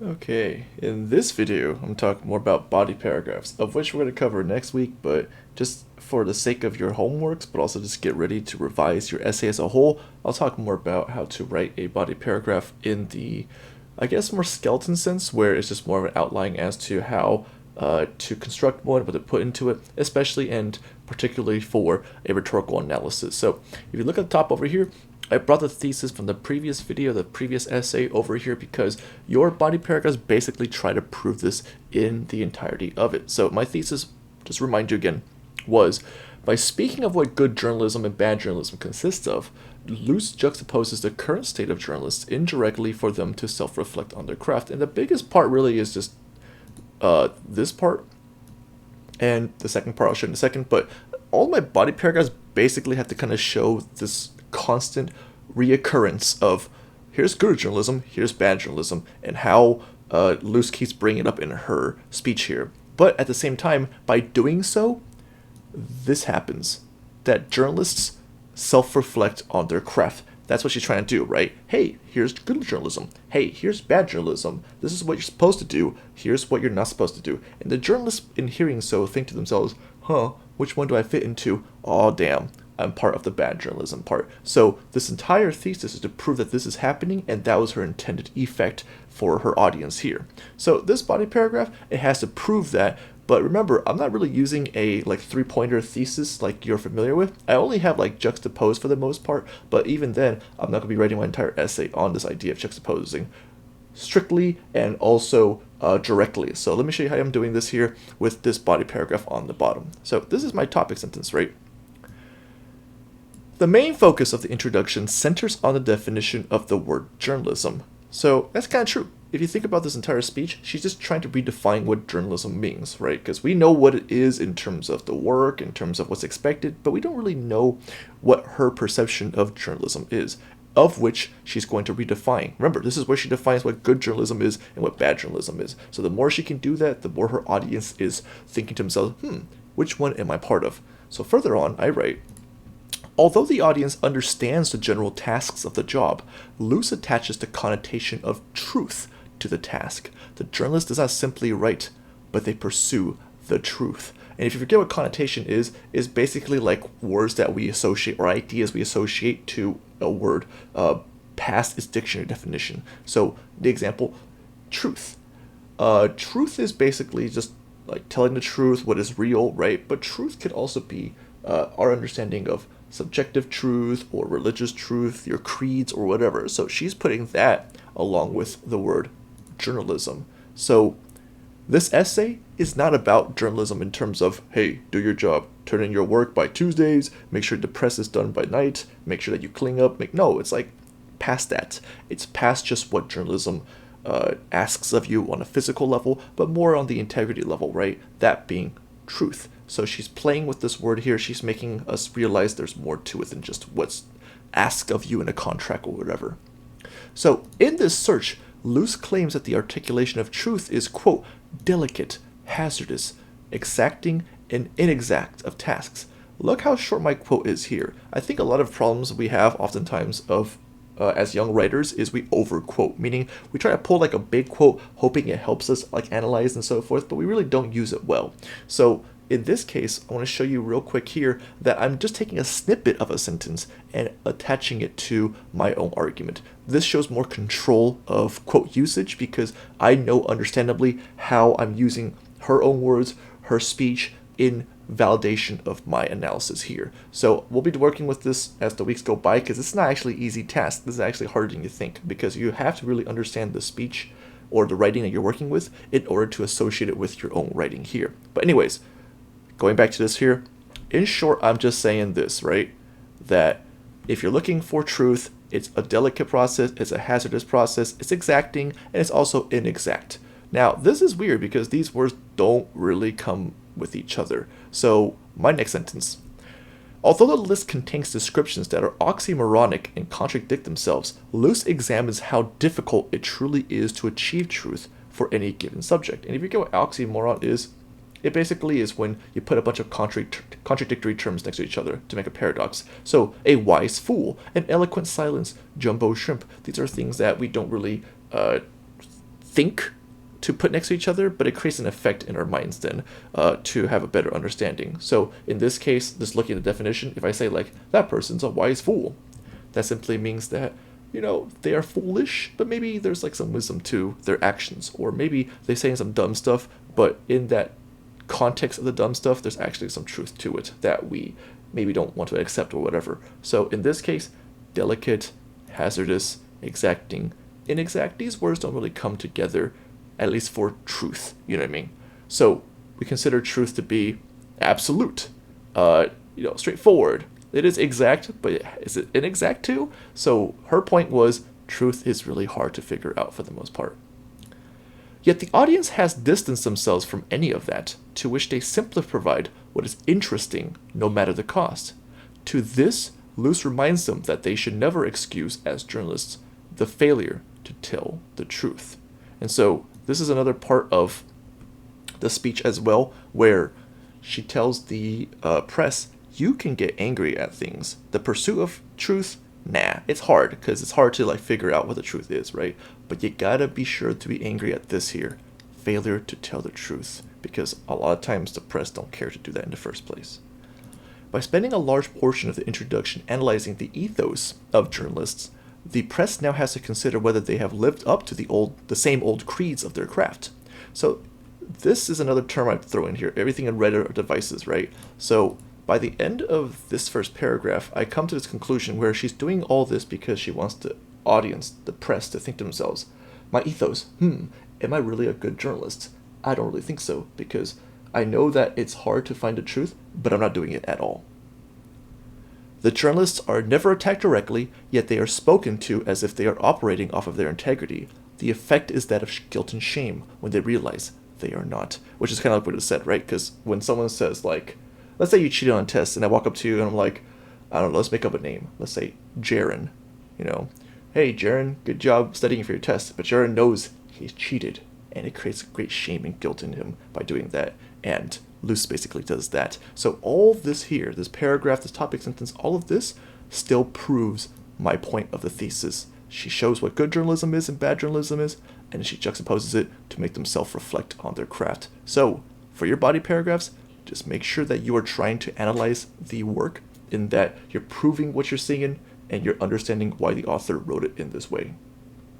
Okay, in this video, I'm talking more about body paragraphs, of which we're going to cover next week, but just for the sake of your homeworks, but also just get ready to revise your essay as a whole, I'll talk more about how to write a body paragraph in the, I guess, more skeleton sense, where it's just more of an outline as to how to construct one, what to put into it, especially and particularly for a rhetorical analysis. So if you look at the top over here, I brought the thesis from the previous video, the previous essay over here because your body paragraphs basically try to prove this in the entirety of it. So my thesis, just to remind you again, was by speaking of what good journalism and bad journalism consists of, Luce juxtaposes the current state of journalists indirectly for them to self-reflect on their craft. And the biggest part really is just this part, and the second part I'll show in a second, but all my body paragraphs basically have to kind of show this constant reoccurrence of here's good journalism, here's bad journalism, and how Luce keeps bringing it up in her speech here. But at the same time, by doing so, this happens, that journalists self-reflect on their craft. That's what she's trying to do, right? Hey, here's good journalism. Hey, here's bad journalism. This is what you're supposed to do. Here's what you're not supposed to do. And the journalists, in hearing so, think to themselves, which one do I fit into? Oh, damn, I'm part of the bad journalism part. So this entire thesis is to prove that this is happening, and that was her intended effect for her audience here. So this body paragraph, it has to prove that. But remember, I'm not really using a like three-pointer thesis like you're familiar with. I only have like juxtaposed for the most part, but even then, I'm not going to be writing my entire essay on this idea of juxtaposing strictly and also directly. So let me show you how I'm doing this here with this body paragraph on the bottom. So this is my topic sentence, right? The main focus of the introduction centers on the definition of the word journalism. So that's kind of true. If you think about this entire speech, she's just trying to redefine what journalism means, right? Because we know what it is in terms of the work, in terms of what's expected, but we don't really know what her perception of journalism is, of which she's going to redefine. Remember, this is where she defines what good journalism is and what bad journalism is. So the more she can do that, the more her audience is thinking to themselves, which one am I part of? So further on, I write, although the audience understands the general tasks of the job, Luce attaches the connotation of truth to the task. The journalist does not simply write, but they pursue the truth. And if you forget what connotation is basically like words that we associate or ideas we associate to a word past its dictionary definition. So the example, truth. Truth is basically just like telling the truth, what is real, right? But truth could also be our understanding of subjective truth or religious truth, your creeds or whatever. So she's putting that along with the word journalism. So this essay is not about journalism in terms of, hey, do your job, turn in your work by Tuesdays, make sure the press is done by night, make sure that you clean up. No, it's like past that. It's past just what journalism asks of you on a physical level, but more on the integrity level, right? That being truth. So she's playing with this word here. She's making us realize there's more to it than just what's asked of you in a contract or whatever. So in this search, Luce claims that the articulation of truth is, quote, delicate, hazardous, exacting, and inexact of tasks. Look how short my quote is here. I think a lot of problems we have oftentimes of as young writers is we overquote, meaning we try to pull like a big quote hoping it helps us like analyze and so forth, but we really don't use it well. So in this case, I want to show you real quick here that I'm just taking a snippet of a sentence and attaching it to my own argument. This shows more control of quote usage because I know understandably how I'm using her own words, her speech in validation of my analysis here. So we'll be working with this as the weeks go by because it's not actually an easy task. This is actually harder than you think because you have to really understand the speech or the writing that you're working with in order to associate it with your own writing here. But anyways, going back to this here, in short, I'm just saying this, right? That if you're looking for truth, it's a delicate process, it's a hazardous process, it's exacting, and it's also inexact. Now, this is weird because these words don't really come with each other. So, my next sentence. Although the list contains descriptions that are oxymoronic and contradict themselves, Luce examines how difficult it truly is to achieve truth for any given subject. And if you get what oxymoron is, it basically is when you put a bunch of contradictory terms next to each other to make a paradox. So, a wise fool, an eloquent silence, jumbo shrimp. These are things that we don't really think to put next to each other, but it creates an effect in our minds then to have a better understanding. So in this case, just looking at the definition, if I say like, that person's a wise fool, that simply means that, you know, they are foolish, but maybe there's like some wisdom to their actions, or maybe they're saying some dumb stuff, but in that context of the dumb stuff, there's actually some truth to it that we maybe don't want to accept or whatever. So in this case, delicate, hazardous, exacting, inexact, these words don't really come together, at least for truth, you know what I mean? So we consider truth to be absolute, straightforward. It is exact, but is it inexact too? So her point was, truth is really hard to figure out for the most part. Yet the audience has distanced themselves from any of that, to which they simply provide what is interesting, no matter the cost. To this, Luce reminds them that they should never excuse, as journalists, the failure to tell the truth. And so this is another part of the speech as well, where she tells the press, you can get angry at things. The pursuit of truth, nah, it's hard, because it's hard to like figure out what the truth is, right? But you gotta be sure to be angry at this here, failure to tell the truth, because a lot of times the press don't care to do that in the first place. By spending a large portion of the introduction analyzing the ethos of journalists, the press now has to consider whether they have lived up to the same old creeds of their craft. So this is another term I'd throw in here, everything in Reddit are devices, right? So by the end of this first paragraph, I come to this conclusion where she's doing all this because she wants the audience, the press, to think to themselves, my ethos, am I really a good journalist? I don't really think so, because I know that it's hard to find the truth, but I'm not doing it at all. The journalists are never attacked directly, yet they are spoken to as if they are operating off of their integrity. The effect is that of guilt and shame when they realize they are not, which is kind of like what it said, right? Because when someone says, like, let's say you cheated on a test, and I walk up to you and I'm like, I don't know, let's make up a name. Let's say Jaren, hey, Jaren, good job studying for your test. But Jaren knows he's cheated, and it creates great shame and guilt in him by doing that. And Luce basically does that. So all this here, this paragraph, this topic sentence, all of this still proves my point of the thesis. She shows what good journalism is and bad journalism is, and she juxtaposes it to make them self-reflect on their craft. So for your body paragraphs, just make sure that you are trying to analyze the work, in that you're proving what you're seeing and you're understanding why the author wrote it in this way.